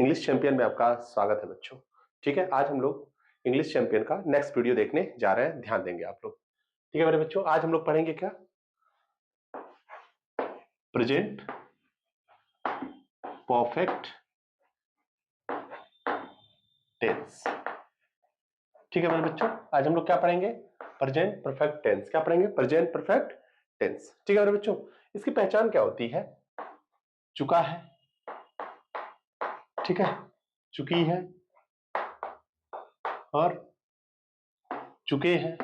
English champion में आपका स्वागत है बच्चों। ठीक है, आज हम लोग इंग्लिश चैंपियन का नेक्स्ट वीडियो देखने जा रहे हैं। ध्यान देंगे आप लोग। ठीक है मेरे बच्चों, आज हम लोग पढ़ेंगे क्या? Present perfect tense. ठीक है मेरे बच्चों, आज हम लोग क्या पढ़ेंगे? Present perfect tense. क्या पढ़ेंगे? Present perfect tense. ठीक है मेरे बच्चों, इसकी पहचान क्या होती है? चुका है, ठीक है, चुकी है और चुके हैं,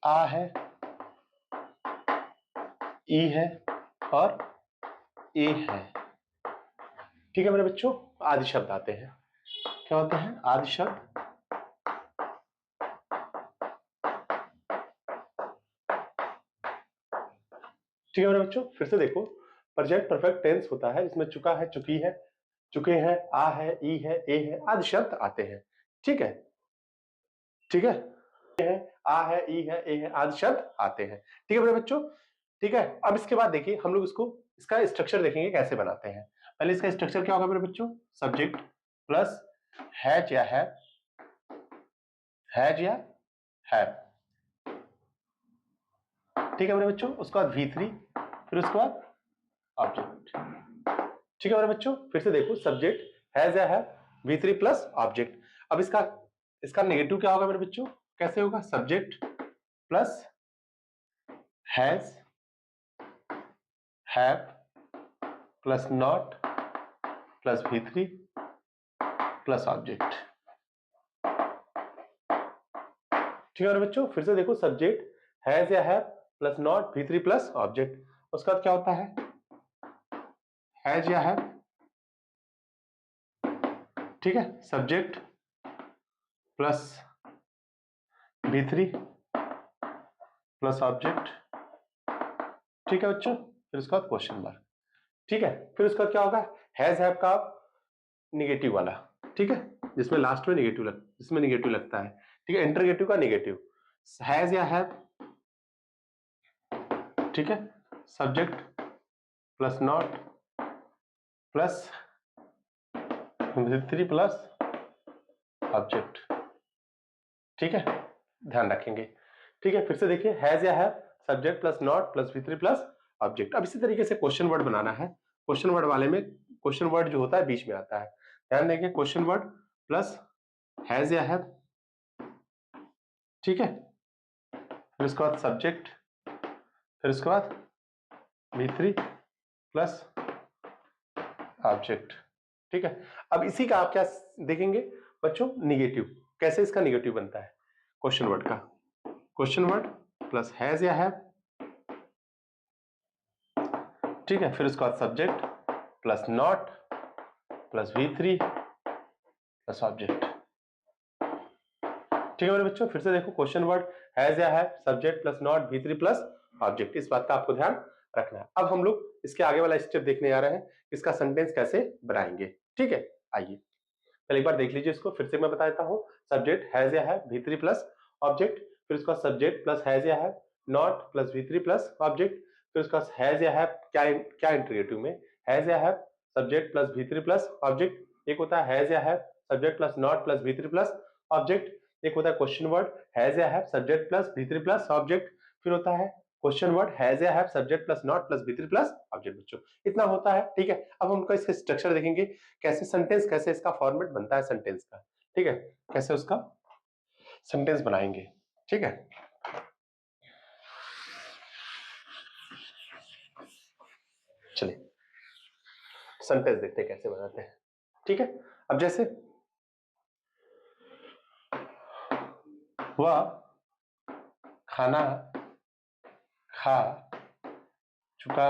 आ है, ई है और ए है। ठीक है मेरे बच्चों, आदि शब्द आते हैं। क्या होते हैं? आदि शब्द। ठीक है मेरे बच्चों, फिर से देखो, प्रेजेंट परफेक्ट टेंस होता है इसमें चुका है, चुकी है, चुके हैं, आ है, ई है, ए है, आदि शब्द आते हैं। ठीक है, ठीक है, आ है, ई है, ए है, आदि शब्द आते हैं। ठीक है मेरे बच्चों, ठीक है। अब इसके बाद देखिए हम लोग इसका स्ट्रक्चर देखेंगे कैसे बनाते हैं। पहले इसका स्ट्रक्चर क्या होगा मेरे बच्चों? सब्जेक्ट प्लस हैज या हैव, हैज या हैव। ठीक है मेरे बच्चों, उसके बाद V3, फिर उसके बाद ऑब्जेक्ट। ठीक है मेरे बच्चों, फिर से देखो, सब्जेक्ट हैज या हैव, V3 प्लस ऑब्जेक्ट। अब इसका इसका नेगेटिव क्या होगा मेरे बच्चों? कैसे होगा? Subject plus has, have plus not plus V3 plus object. ठीक है मेरे बच्चों, फिर से देखो, सब्जेक्ट हैज या have plus not V3 plus object. उसके बाद क्या होता है? हैज या हैव, ठीक है, subject plus V3 plus object. ठीक है बच्चों, फिर उसके बाद क्वेश्चन मार्क। ठीक है, फिर उसका क्या होगा? हैज हैव का निगेटिव वाला, ठीक है, जिसमें लास्ट में जिसमें निगेटिव लगता है। ठीक है, इंटरगेटिव का निगेटिव, हैज या हैव, ठीक है, subject plus not plus V3 plus object. ठीक है, ध्यान रखेंगे। ठीक है, फिर से देखिए, हैज या have, subject plus not plus V3 plus object. अब इसी तरीके से क्वेश्चन वर्ड बनाना है। क्वेश्चन वर्ड वाले में क्वेश्चन वर्ड जो होता है बीच में आता है। ध्यान देंगे, क्वेश्चन वर्ड प्लस हैज या हैव, ठीक है, फिर उसके बाद सब्जेक्ट, फिर उसके बाद V3 प्लस ऑब्जेक्ट। ठीक है, अब इसी का आप क्या देखेंगे बच्चों? निगेटिव। कैसे इसका निगेटिव बनता है क्वेश्चन वर्ड का? क्वेश्चन वर्ड प्लस हैज या हैव, ठीक है, फिर उसके बाद subject plus not plus V3 plus object. ठीक है मेरे बच्चों, फिर से देखो, क्वेश्चन वर्ड हैज या have, subject plus not V3 plus object. इस बात का आपको ध्यान रखना है। अब हम लोग इसके आगे वाला स्टेप देखने आ रहे हैं, इसका सेंटेंस कैसे बनाएंगे। ठीक है, आइए पहले एक बार देख लीजिए इसको, फिर से मैं बता देता हूं। सब्जेक्ट हैज या हैव, V3 प्लस ऑब्जेक्ट, फिर उसका सब्जेक्ट प्लस हैज या have, not plus V3 plus object, फिर उसका हैज या हैव क्या इंटरगेटिव में, हैज या have, subject plus V3 plus object. एक होता है हैज या have, subject plus not plus V3 plus object. एक होता है क्वेश्चन वर्ड हैज या have, subject plus V3 plus object. फिर होता है क्वेश्चन वर्ड हैज या have, subject plus not plus V3 plus object. बच्चों इतना होता है। ठीक है, अब हम उनका इसका स्ट्रक्चर देखेंगे, कैसे सेंटेंस, कैसे इसका फॉर्मेट बनता है सेंटेंस का। ठीक है, कैसे उसका सेंटेंस बनाएंगे। ठीक है, चलिए सेंटेंस देखते हैं कैसे बनाते हैं। ठीक है, अब जैसे वह खाना खा चुका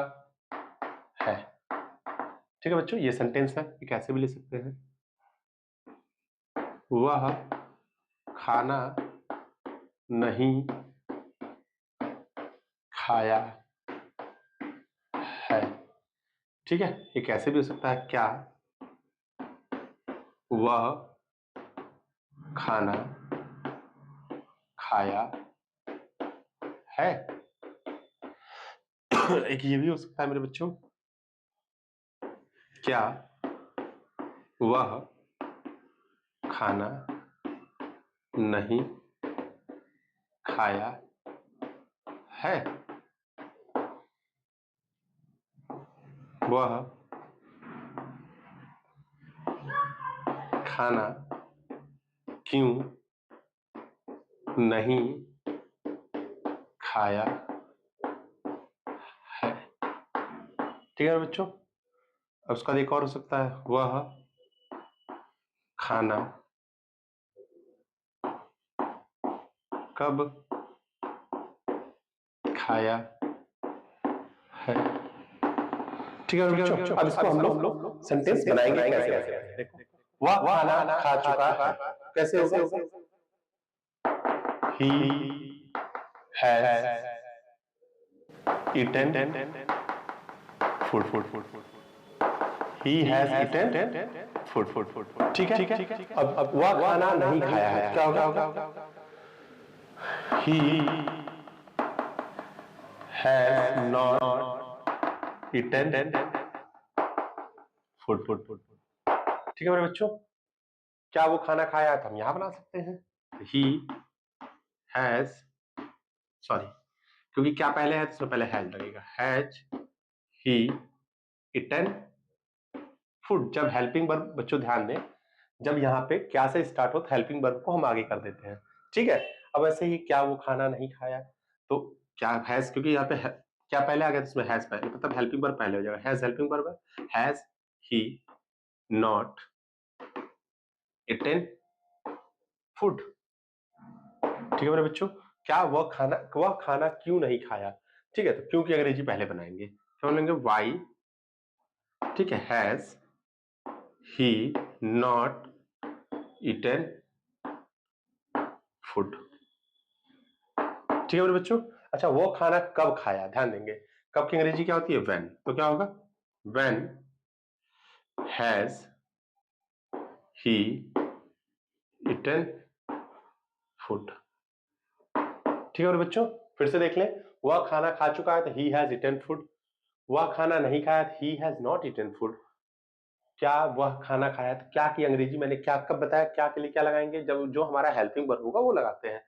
है। ठीक है बच्चों, ये सेंटेंस है, ये कैसे भी ले सकते हैं। वह खाना नहीं खाया है। ठीक है, ये कैसे भी हो सकता है। क्या वह खाना खाया है। एक ये भी हो सकता है मेरे बच्चों, क्या वह खाना नहीं खाया है? वह खाना क्यों नहीं खाया है? ठीक है बच्चों। अब उसका एक और हो सकता है, वह खाना कब खाया है? ठीक है बच्चों। अब इसको हम लोग सेंटेंस बनाएंगे कैसे बनाएंगे? देखो, वह खाना खा चुका है, कैसे होगा? He has eaten food. He has eaten food. ठीक है। अब वह खाना नहीं खाया है, क्या होगा? He has not eaten food. ठीक है मेरे बच्चों, क्या वो खाना खाया है? तो हम यहाँ बना सकते हैं, he has, सॉरी, क्योंकि क्या पहले है तो उसमें पहले हैज लगेगा, हैज ही इटन फूड। जब हेल्पिंग वर्ब, बच्चों ध्यान दें, जब यहाँ पे क्या से स्टार्ट हो तो हेल्पिंग वर्ब को हम आगे कर देते हैं, ठीक है। अब ऐसे ही क्या वो खाना नहीं खाया, तो क्या हैज, क्योंकि यहाँ पे क्या पहले आ गया तो उसमें हैज पहले, मतलब हेल्पिंग वर्ब पहले हो जाएगा। हैज हेल्पिंग वर्ब है, has he not eaten food. ठीक है मेरे बच्चों, क्या वह खाना क्यों नहीं खाया? ठीक है, तो क्यों की अंग्रेजी पहले बनाएंगे, क्या बोलेंगे? वाई, ठीक है, has he not eaten food. ठीक है मेरे बच्चों। अच्छा, वो खाना कब खाया, ध्यान देंगे, कब की अंग्रेजी क्या होती है? व्हेन। तो क्या होगा? When has he eaten food. ठीक है मेरे बच्चों, फिर से देख लें, वह खाना खा चुका है तो ही हैज ईटन फूड। वह खाना नहीं खाया तो he has not eaten food. क्या वह खाना खाया, तो क्या की अंग्रेजी मैंने क्या कब बताया, क्या के लिए क्या लगाएंगे? जब जो हमारा हेल्पिंग वर्ब होगा वो लगाते हैं,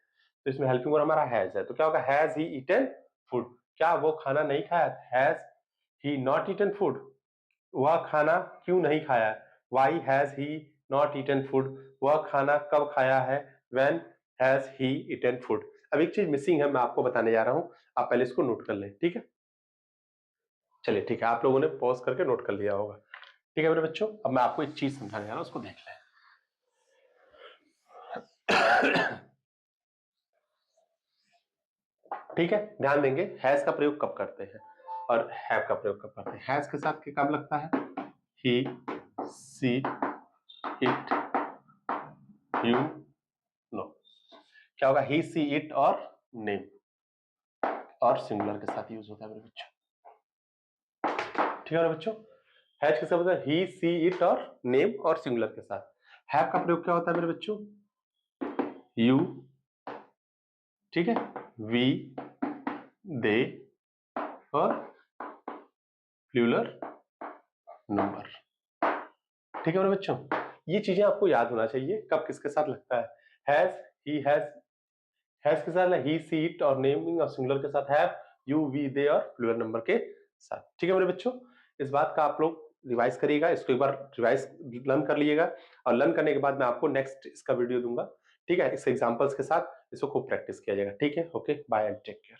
तो इसमें हेल्पिंग वर्ब हमारा हैज है, तो क्या होगा? Has he eaten food. क्या वो खाना नहीं खाया? Has he not eaten food. वह खाना क्यों नहीं खाया? Why has he not eaten food. वह खाना कब खाया है? When has he eaten food. अब एक चीज मिसिंग है, मैं आपको बताने जा रहा हूं, आप पहले इसको नोट कर लें, ठीक है। चलिए ठीक है, आप लोगों ने पॉज करके नोट कर लिया होगा। ठीक है मेरे बच्चों, अब मैं आपको एक चीज समझाने जा रहा हूं, उसको देख लें। ठीक है, ध्यान देंगे, हैज का प्रयोग कब करते हैं और हैव का प्रयोग कब करते हैं। हैज के साथ कब लगता है? ही, सी, इट, यू, नो। क्या होगा? ही, सी, इट और नेम और सिंगुलर के साथ यूज होता है मेरे बच्चों। ठीक है मेरे बच्चों, हैज के साथ होता है ही, सी, इट और नेम और सिंगुलर के साथ। हैव का प्रयोग क्या होता है मेरे बच्चों? यू, ठीक है, वी, दे और प्लूरल नंबर। ठीक है मेरे बच्चों, ये चीजें आपको याद होना चाहिए, कब किसके साथ लगता है। हैज, ही हैज के साथ ही, सी, इट और नेमिंग और सिंगुलर के साथ हैव, यू, वी, दे और प्लूरल नंबर के साथ। ठीक है मेरे बच्चों, इस बात का आप लोग रिवाइज करिएगा, इसको एक बार रिवाइज लर्न कर लीजिएगा, और लर्न करने के बाद मैं आपको नेक्स्ट इसका वीडियो दूंगा, ठीक है, इस एग्जांपल्स के साथ इसको खूब प्रैक्टिस किया जाएगा। ठीक है, okay, bye and take care.